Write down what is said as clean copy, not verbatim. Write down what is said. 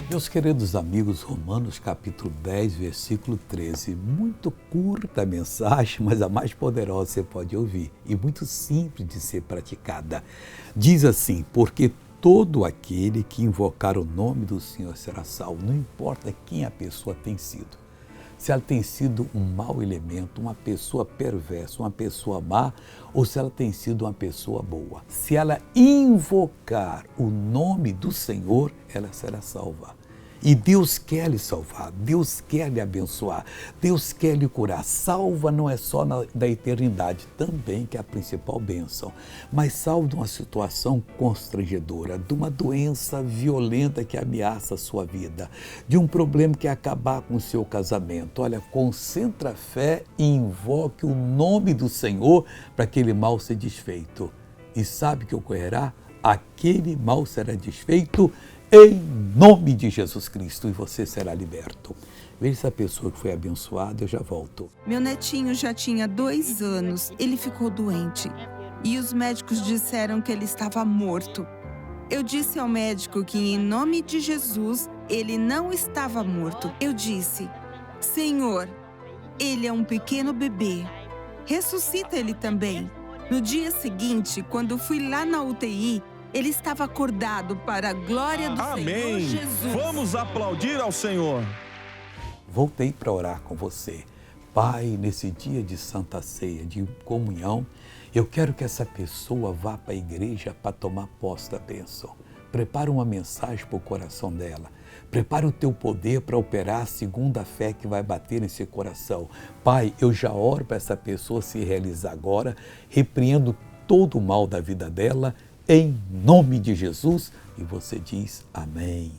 Meus queridos amigos, Romanos capítulo 10, versículo 13. Muito curta a mensagem, mas a mais poderosa você pode ouvir e muito simples de ser praticada. Diz assim: porque todo aquele que invocar o nome do Senhor será salvo, não importa quem a pessoa tem sido. Se ela tem sido um mau elemento, uma pessoa perversa, uma pessoa má, ou se ela tem sido uma pessoa boa. Se ela invocar o nome do Senhor, ela será salva. E Deus quer lhe salvar, Deus quer lhe abençoar, Deus quer lhe curar. Salva não é só da eternidade, também que é a principal bênção, mas salva de uma situação constrangedora, de uma doença violenta que ameaça a sua vida, de um problema que é acabar com o seu casamento. Olha, concentra a fé e invoque o nome do Senhor para aquele mal ser desfeito. E sabe o que ocorrerá? Aquele mal será desfeito em nome de Jesus Cristo, e você será liberto. Veja essa pessoa que foi abençoada, eu já volto. Meu netinho já tinha 2 anos, ele ficou doente e os médicos disseram que ele estava morto. Eu disse ao médico que em nome de Jesus, ele não estava morto. Eu disse: Senhor, ele é um pequeno bebê, ressuscita ele também. No dia seguinte, quando fui lá na UTI, ele estava acordado para a glória do Senhor Jesus. Vamos aplaudir ao Senhor. Voltei para orar com você. Pai, nesse dia de Santa Ceia, de comunhão, eu quero que essa pessoa vá para a igreja para tomar posse da bênção. Prepara uma mensagem para o coração dela. Prepara o teu poder para operar segundo a fé que vai bater nesse coração. Pai, eu já oro para essa pessoa se realizar agora, repreendo todo o mal da vida dela, em nome de Jesus, e você diz amém.